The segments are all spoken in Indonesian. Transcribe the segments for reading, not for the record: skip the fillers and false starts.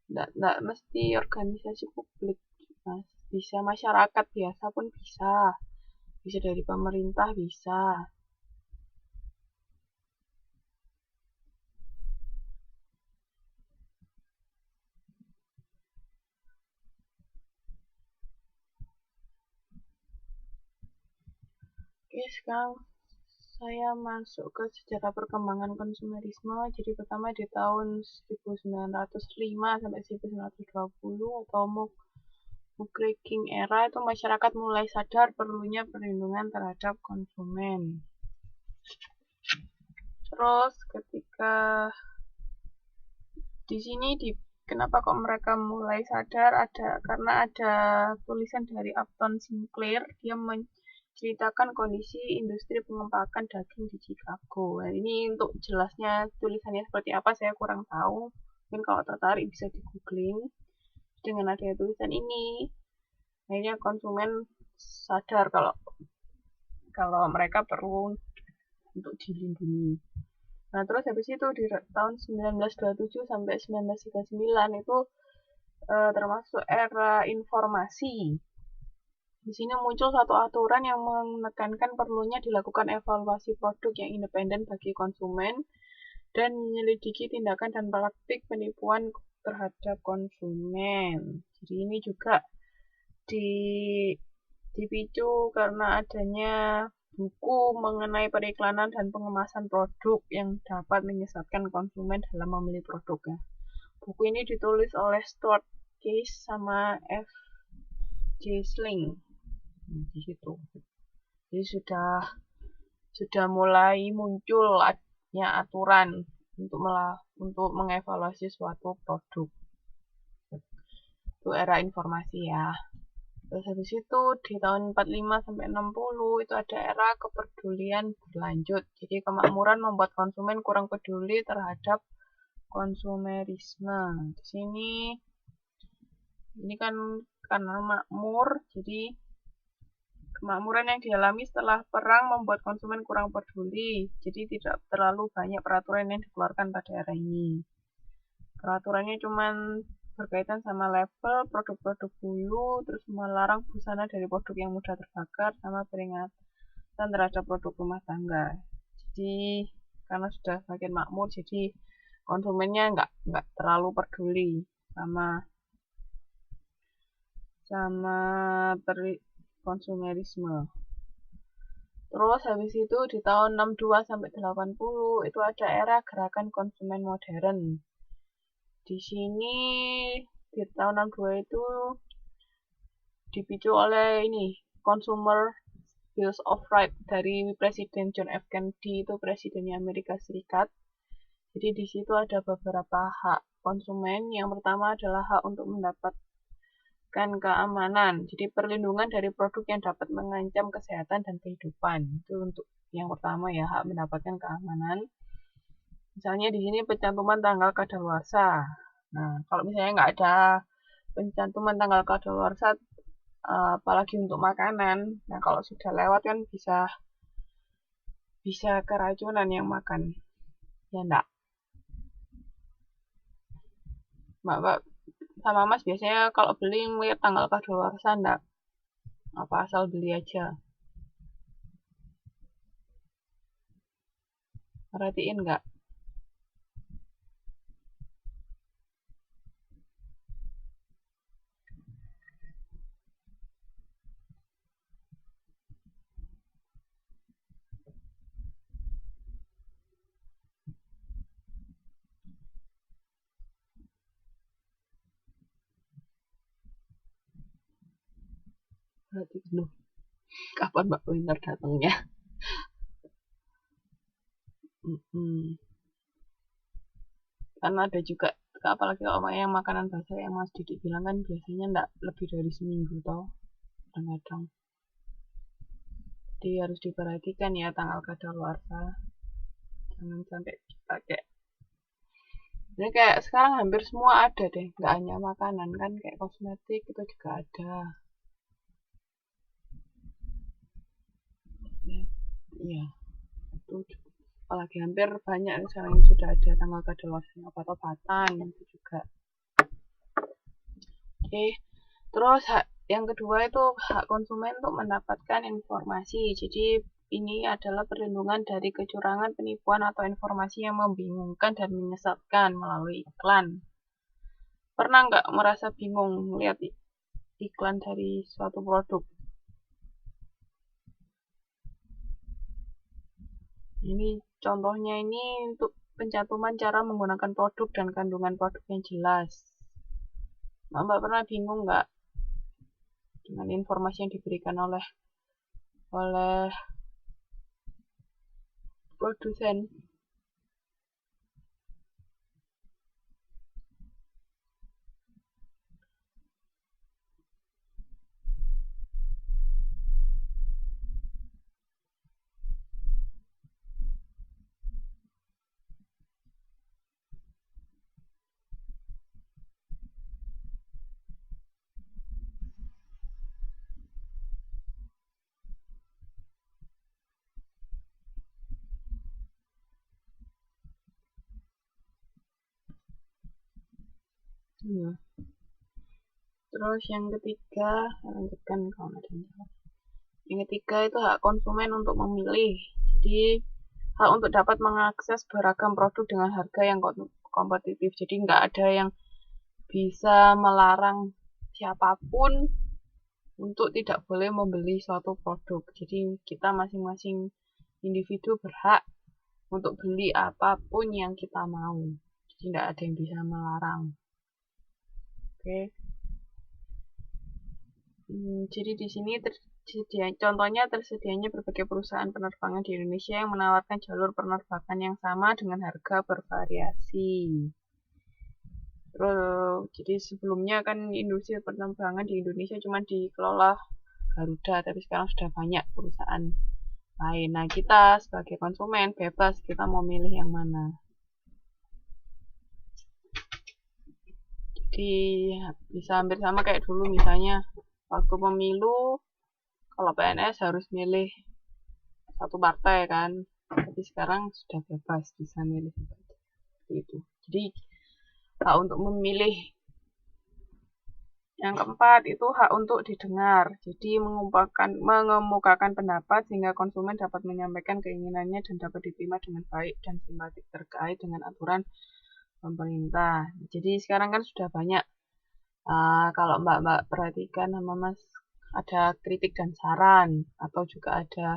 Nggak mesti organisasi publik, Mas. Bisa masyarakat biasa pun bisa. Bisa dari pemerintah bisa. Oke, sekarang saya masuk ke sejarah perkembangan konsumerisme. Jadi pertama di tahun 1905 sampai 1920 atau muckraking era itu masyarakat mulai sadar perlunya perlindungan terhadap konsumen. Terus ketika di sini kenapa kok mereka mulai sadar karena ada tulisan dari Upton Sinclair, dia menceritakan kondisi industri pengempakan daging di Chicago. Nah, ini untuk jelasnya tulisannya seperti apa saya kurang tahu. Mungkin kalau tertarik bisa di googling. Dengan adanya tulisan ini, akhirnya konsumen sadar kalau mereka perlu untuk dilindungi. Nah, terus habis itu di tahun 1927 sampai 1939 itu termasuk era informasi. Di sini muncul satu aturan yang menekankan perlunya dilakukan evaluasi produk yang independen bagi konsumen dan menyelidiki tindakan dan praktik penipuan terhadap konsumen. Jadi ini juga dipicu karena adanya buku mengenai periklanan dan pengemasan produk yang dapat menyesatkan konsumen dalam memilih produknya. Buku ini ditulis oleh Stuart Case sama F. J. Sling. Di situ. Jadi sudah mulai muncul adanya aturan untuk mengevaluasi suatu produk. Itu era informasi ya. Terus habis itu di tahun 45 sampai 60 itu ada era kepedulian berlanjut. Jadi kemakmuran membuat konsumen kurang peduli terhadap konsumerisme. Di sini ini kan karena makmur, jadi kemakmuran yang dialami setelah perang membuat konsumen kurang peduli. Jadi tidak terlalu banyak peraturan yang dikeluarkan pada era ini. Peraturannya cuma berkaitan sama label, produk-produk hulu, terus melarang busana dari produk yang mudah terbakar, sama peringatan terhadap produk rumah tangga. Jadi karena sudah semakin makmur, jadi konsumennya nggak terlalu peduli sama konsumerisme. Terus habis itu di tahun 62 sampai 80 itu ada era gerakan konsumen modern. Di sini di tahun 62 itu dipicu oleh ini Consumer Bills of Rights dari Presiden John F. Kennedy, itu presidennya Amerika Serikat. Jadi di situ ada beberapa hak konsumen. Yang pertama adalah hak untuk mendapatkan keamanan. Jadi perlindungan dari produk yang dapat mengancam kesehatan dan kehidupan. Itu untuk yang pertama ya, hak mendapatkan keamanan. Misalnya di sini pencantuman tanggal kadaluarsa. Nah, kalau misalnya nggak ada pencantuman tanggal kadaluarsa, apalagi untuk makanan, nah kalau sudah lewat kan bisa keracunan yang makan, ya enggak? Mbak sama Mas biasanya kalau beli ngeliat tanggal kadaluarsa enggak? Apa asal beli aja? Perhatiin enggak? Perhatiin loh, kapan Mbak Winter datangnya? Karena ada juga, apalagi kalau yang makanan basah yang Mas Didik bilang kan biasanya enggak lebih dari seminggu toh, kadang-kadang. Jadi harus diperhatikan ya tanggal kadaluarsa. Jangan sampai dipakai. Ini kayak sekarang hampir semua ada deh, nggak hanya makanan kan, kayak kosmetik itu juga ada. Iya, itu apalagi hampir banyak sekarang yang sudah ada tanggal kadaluarsa, obat-obatan itu juga. Oke. Terus yang kedua itu hak konsumen untuk mendapatkan informasi. Jadi ini adalah perlindungan dari kecurangan, penipuan, atau informasi yang membingungkan dan menyesatkan melalui iklan. Pernah nggak merasa bingung melihat iklan dari suatu produk? Ini contohnya ini untuk pencantuman cara menggunakan produk dan kandungan produk yang jelas. Mbak pernah bingung nggak dengan informasi yang diberikan oleh produsen? Ya. Terus yang ketiga, lanjutkan kalau ada yang jawab. Yang ketiga itu hak konsumen untuk memilih. Jadi hak untuk dapat mengakses beragam produk dengan harga yang kompetitif. Jadi nggak ada yang bisa melarang siapapun untuk tidak boleh membeli suatu produk. Jadi kita masing-masing individu berhak untuk beli apapun yang kita mau. Jadi nggak ada yang bisa melarang. Oke. Jadi di sini contohnya tersedianya berbagai perusahaan penerbangan di Indonesia yang menawarkan jalur penerbangan yang sama dengan harga bervariasi. Terus, jadi sebelumnya kan industri penerbangan di Indonesia cuma dikelola Garuda, tapi sekarang sudah banyak perusahaan lain. Nah, kita sebagai konsumen bebas kita mau milih yang mana. Jadi bisa hampir sama kayak dulu misalnya waktu pemilu, kalau PNS harus milih satu partai kan, tapi sekarang sudah bebas bisa milih seperti itu. Jadi hak untuk memilih. Yang keempat itu hak untuk didengar. Jadi mengemukakan pendapat sehingga konsumen dapat menyampaikan keinginannya dan dapat diterima dengan baik dan simpatik terkait dengan aturan pemerintah. Jadi sekarang kan sudah banyak, kalau mbak perhatikan sama mas, ada kritik dan saran atau juga ada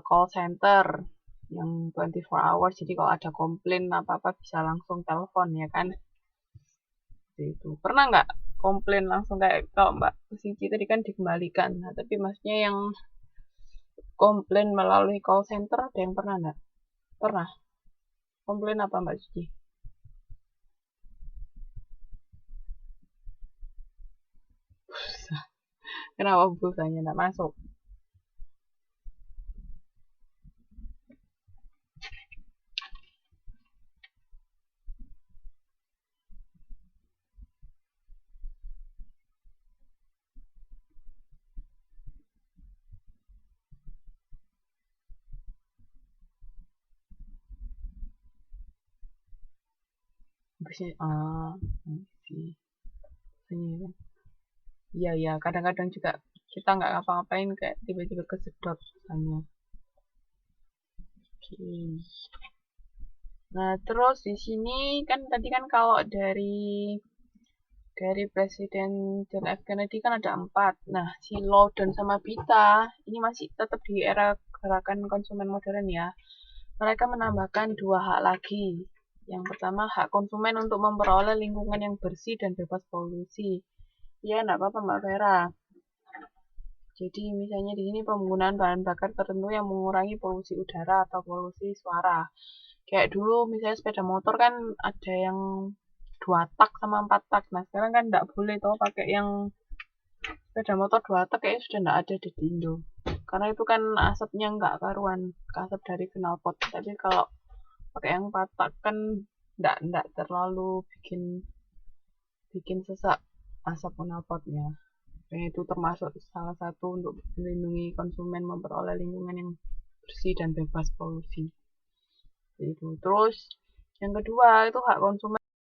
call center yang 24 hours. Jadi kalau ada komplain apa-apa bisa langsung telepon ya kan. Seperti itu. Pernah nggak komplain langsung kayak kalau Mbak Suci tadi kan dikembalikan. Nah, tapi maksudnya yang komplain melalui call center ada yang pernah nggak? Pernah. Komplain apa Mbak Suci? Kenapa pulsanya nggak masuk? Habisnya, sih. Iya, iya. Kadang-kadang juga kita nggak ngapa-ngapain kayak tiba-tiba kesedot misalnya. Oke. Nah, terus di sini kan tadi kan kalau dari Presiden John F. Kennedy kan ada 4. Nah, si Loudon sama Bita ini masih tetap di era gerakan konsumen modern ya. Mereka menambahkan 2 hak lagi. Yang pertama, hak konsumen untuk memperoleh lingkungan yang bersih dan bebas polusi. Ya, enggak apa-apa Mbak Vera. Jadi misalnya di sini penggunaan bahan bakar tertentu yang mengurangi polusi udara atau polusi suara. Kayak dulu misalnya sepeda motor kan ada yang 2 tak sama 4 tak. Nah sekarang kan nggak boleh tuh pakai yang sepeda motor 2 tak kayaknya sudah nggak ada di Indo. Karena itu kan asapnya nggak karuan, asap dari knalpot. Tapi kalau pakai yang 4 tak kan nggak terlalu bikin sesak asap knalpotnya. Dan itu termasuk salah satu untuk melindungi konsumen memperoleh lingkungan yang bersih dan bebas polusi. Itu. Terus yang kedua itu hak konsumen